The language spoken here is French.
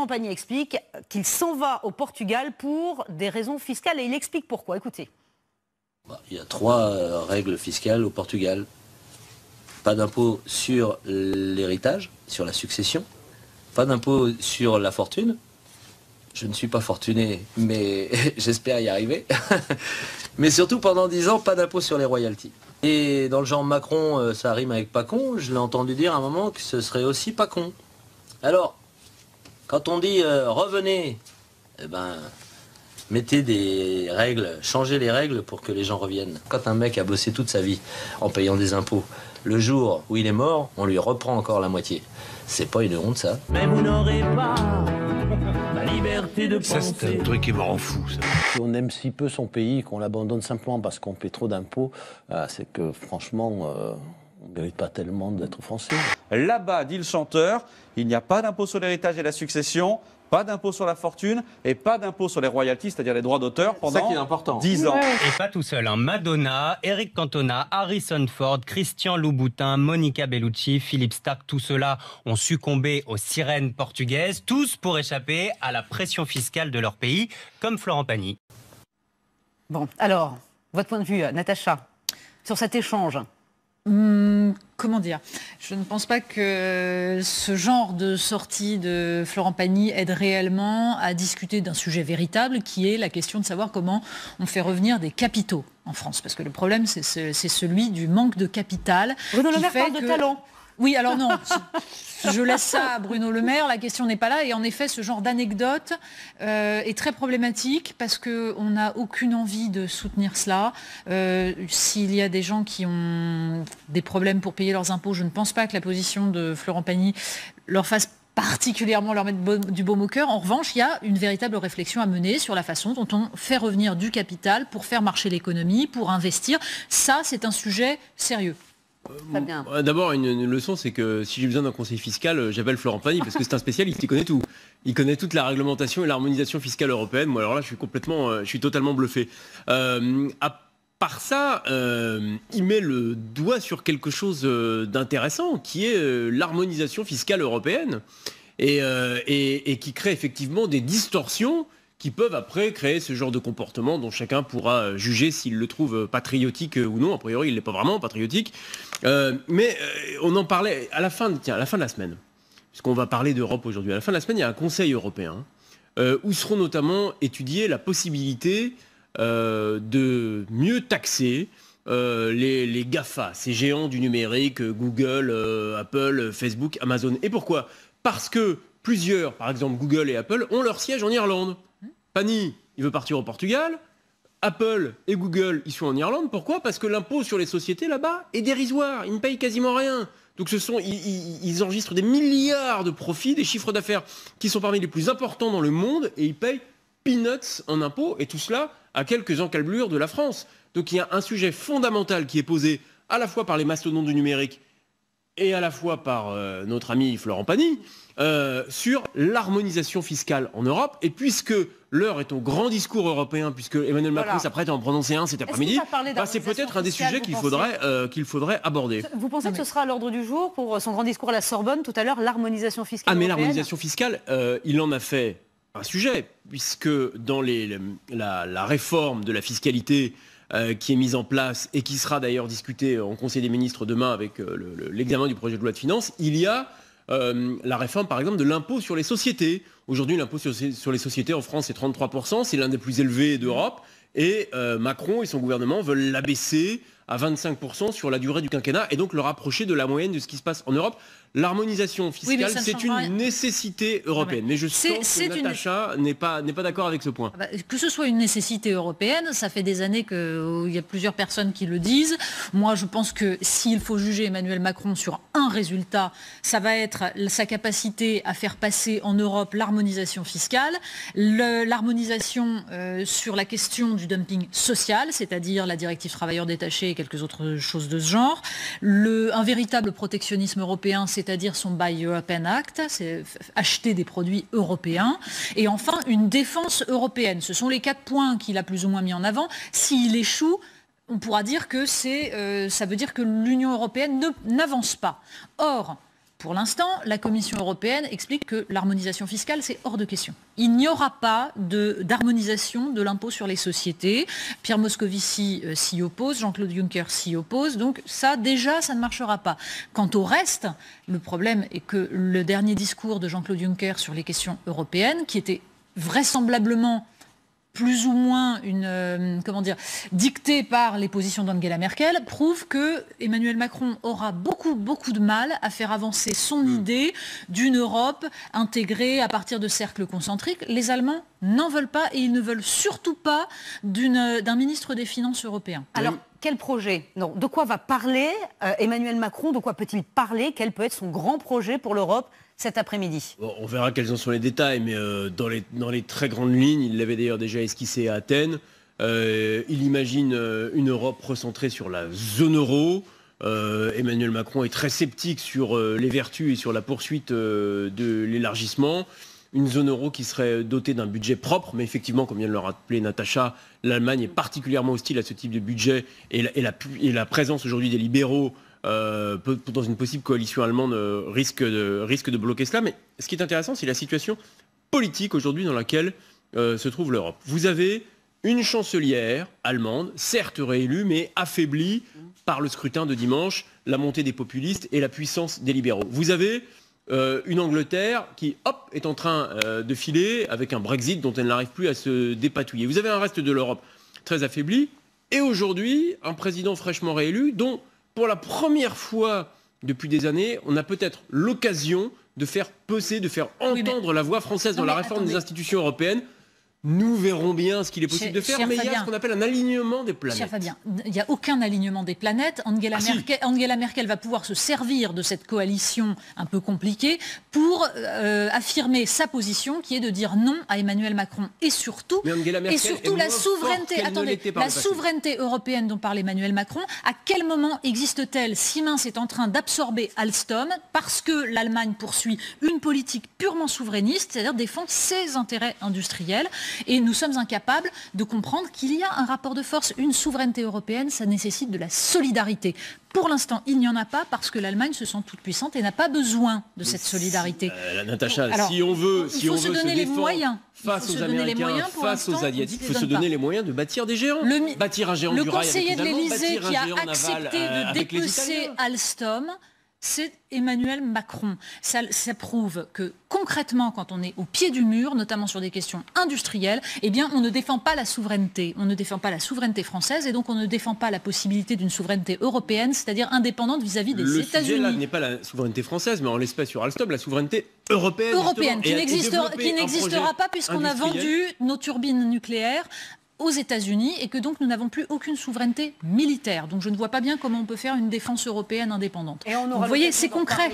Florent Pagny explique qu'il s'en va au Portugal pour des raisons fiscales et il explique pourquoi. Écoutez. Il y a 3 règles fiscales au Portugal. Pas d'impôt sur l'héritage, sur la succession. Pas d'impôt sur la fortune. Je ne suis pas fortuné, mais j'espère y arriver. Mais surtout, pendant 10 ans, pas d'impôt sur les royalties. Et dans le genre Macron, ça rime avec pas con, je l'ai entendu dire à un moment que ce serait aussi pas con. Alors, quand on dit revenez, eh ben, mettez des règles, changez les règles pour que les gens reviennent. Quand un mec a bossé toute sa vie en payant des impôts, le jour où il est mort, on lui reprend encore la moitié. C'est pas une honte, ça. Mais vous n'aurez pas la liberté de penser. Ça, c'est un truc qui me rend fou, ça. Si on aime si peu son pays, qu'on l'abandonne simplement parce qu'on paie trop d'impôts, c'est que franchement, on ne mérite pas tellement d'être français. Là-bas, dit le chanteur, il n'y a pas d'impôt sur l'héritage et la succession, pas d'impôt sur la fortune et pas d'impôt sur les royalties, c'est-à-dire les droits d'auteur, pendant 10 ans. Et pas tout seul, hein. Madonna, Eric Cantona, Harrison Ford, Christian Louboutin, Monica Bellucci, Philippe Stark, tout cela ont succombé aux sirènes portugaises, tous pour échapper à la pression fiscale de leur pays, comme Florent Pagny. Bon, alors, votre point de vue, Natacha, sur cet échange? Comment dire? Je ne pense pas que ce genre de sortie de Florent Pagny aide réellement à discuter d'un sujet véritable qui est la question de savoir comment on fait revenir des capitaux en France. Parce que le problème, c'est celui du manque de capital. Bruno Le Maire parle de talent. Oui, alors non, je laisse ça à Bruno Le Maire, la question n'est pas là. Et en effet, ce genre d'anecdote est très problématique parce qu'on n'a aucune envie de soutenir cela. S'il y a des gens qui ont des problèmes pour payer leurs impôts, je ne pense pas que la position de Florent Pagny leur fasse particulièrement leur mettre du baume au cœur. En revanche, il y a une véritable réflexion à mener sur la façon dont on fait revenir du capital pour faire marcher l'économie, pour investir. Ça, c'est un sujet sérieux. D'abord, une leçon, c'est que si j'ai besoin d'un conseil fiscal, j'appelle Florent Pagny parce que c'est un spécialiste, il connaît tout. Il connaît toute la réglementation et l'harmonisation fiscale européenne. Moi, alors là, je suis totalement bluffé. À part ça, il met le doigt sur quelque chose d'intéressant, qui est l'harmonisation fiscale européenne et qui crée effectivement des distorsions qui peuvent après créer ce genre de comportement dont chacun pourra juger s'il le trouve patriotique ou non. A priori, il n'est pas vraiment patriotique. Mais on en parlait à la fin de la semaine, puisqu'on va parler d'Europe aujourd'hui. À la fin de la semaine, il y a un Conseil européen où seront notamment étudiées la possibilité de mieux taxer les GAFA, ces géants du numérique, Google, Apple, Facebook, Amazon. Et pourquoi? Parce que plusieurs, par exemple Google et Apple, ont leur siège en Irlande. Pagny, il veut partir au Portugal. Apple et Google, ils sont en Irlande. Pourquoi? Parce que l'impôt sur les sociétés là-bas est dérisoire. Ils ne payent quasiment rien. Donc ils enregistrent des milliards de profits, des chiffres d'affaires qui sont parmi les plus importants dans le monde et ils payent peanuts en impôts. Et tout cela à quelques encablures de la France. Donc il y a un sujet fondamental qui est posé à la fois par les mastodontes du numérique et à la fois par notre ami Florent Pagny, sur l'harmonisation fiscale en Europe. Et puisque l'heure est au grand discours européen, puisque Emmanuel Macron s'apprête à en prononcer un cet après-midi, c'est peut-être un des sujets qu'il faudrait aborder. Vous pensez que ce sera à l'ordre du jour pour son grand discours à la Sorbonne tout à l'heure, l'harmonisation fiscale mais européenne? l'harmonisation fiscale, il en a fait un sujet, puisque dans la réforme de la fiscalité qui est mise en place et qui sera d'ailleurs discutée en Conseil des ministres demain avec l'examen du projet de loi de finances, il y a la réforme par exemple de l'impôt sur les sociétés. Aujourd'hui, l'impôt sur les sociétés en France c'est 33%, c'est l'un des plus élevés d'Europe et Macron et son gouvernement veulent l'abaisser à 25% sur la durée du quinquennat et donc le rapprocher de la moyenne de ce qui se passe en Europe. L'harmonisation fiscale, c'est une nécessité européenne. Mais je sens que Natacha n'est pas d'accord avec ce point. Que ce soit une nécessité européenne, ça fait des années qu'il y a plusieurs personnes qui le disent. Moi, je pense que s'il faut juger Emmanuel Macron sur un résultat, ça va être sa capacité à faire passer en Europe l'harmonisation fiscale, l'harmonisation sur la question du dumping social, c'est-à-dire la directive travailleurs détachés et quelques autres choses de ce genre, un véritable protectionnisme européen, c'est-à-dire son Buy European Act, c'est acheter des produits européens, et enfin une défense européenne. Ce sont les 4 points qu'il a plus ou moins mis en avant. S'il échoue, on pourra dire que ça veut dire que l'Union européenne n'avance pas. Or, Pour l'instant, la Commission européenne explique que l'harmonisation fiscale, c'est hors de question. Il n'y aura pas d'harmonisation de l'impôt sur les sociétés. Pierre Moscovici s'y oppose, Jean-Claude Juncker s'y oppose. Donc ça, déjà, ça ne marchera pas. Quant au reste, le problème est que le dernier discours de Jean-Claude Juncker sur les questions européennes, qui était vraisemblablement plus ou moins dictée par les positions d'Angela Merkel, prouve que Emmanuel Macron aura beaucoup de mal à faire avancer son idée d'une Europe intégrée à partir de cercles concentriques. Les Allemands n'en veulent pas et ils ne veulent surtout pas d'un ministre des Finances européen. Alors, quel projet? Non, de quoi va parler Emmanuel Macron? De quoi peut-il parler? Quel peut être son grand projet pour l'Europe cet après-midi? Bon, on verra quels en sont les détails, mais dans les très grandes lignes, il l'avait d'ailleurs déjà esquissé à Athènes. Il imagine une Europe recentrée sur la zone euro. Emmanuel Macron est très sceptique sur les vertus et sur la poursuite de l'élargissement. Une zone euro qui serait dotée d'un budget propre, mais effectivement, comme vient de le rappeler Natacha, l'Allemagne est particulièrement hostile à ce type de budget et la présence aujourd'hui des libéraux dans une possible coalition allemande risque de bloquer cela. Mais ce qui est intéressant, c'est la situation politique aujourd'hui dans laquelle se trouve l'Europe. Vous avez une chancelière allemande, certes réélue, mais affaiblie par le scrutin de dimanche, la montée des populistes et la puissance des libéraux. Vous avez une Angleterre qui, est en train de filer avec un Brexit dont elle n'arrive plus à se dépatouiller. Vous avez un reste de l'Europe très affaibli et aujourd'hui, un président fraîchement réélu dont pour la première fois depuis des années, on a peut-être l'occasion de faire entendre la voix française dans la réforme des institutions européennes. Nous verrons bien ce qu'il est possible de faire, mais il y a ce qu'on appelle un alignement des planètes. Cher Fabien, il n'y a aucun alignement des planètes. Angela Merkel va pouvoir se servir de cette coalition un peu compliquée pour affirmer sa position, qui est de dire non à Emmanuel Macron. Et surtout la souveraineté européenne dont parle Emmanuel Macron. À quel moment existe-t-elle? Siemens est en train d'absorber Alstom parce que l'Allemagne poursuit une politique purement souverainiste, c'est-à-dire défendre ses intérêts industriels. Et nous sommes incapables de comprendre qu'il y a un rapport de force. Une souveraineté européenne, ça nécessite de la solidarité. Pour l'instant, il n'y en a pas parce que l'Allemagne se sent toute puissante et n'a pas besoin de cette solidarité. Natacha, alors, si on veut se défendre face aux Américains, face aux Asiatiques, il faut se donner les moyens de bâtir des géants. Bâtir un géant du rail avec les Allemands, le conseiller de l'Élysée qui a accepté de dépecer Alstom, c'est Emmanuel Macron. Ça prouve que concrètement, quand on est au pied du mur, notamment sur des questions industrielles, eh bien, on ne défend pas la souveraineté. On ne défend pas la souveraineté française et donc on ne défend pas la possibilité d'une souveraineté européenne, c'est-à-dire indépendante vis-à-vis des États-Unis. Le sujet là n'est pas la souveraineté française, mais en l'espèce sur Alstom, la souveraineté européenne qui n'existera pas puisqu'on a vendu nos turbines nucléaires aux États-Unis et que donc nous n'avons plus aucune souveraineté militaire. Donc je ne vois pas bien comment on peut faire une défense européenne indépendante. Donc, vous voyez, c'est concret.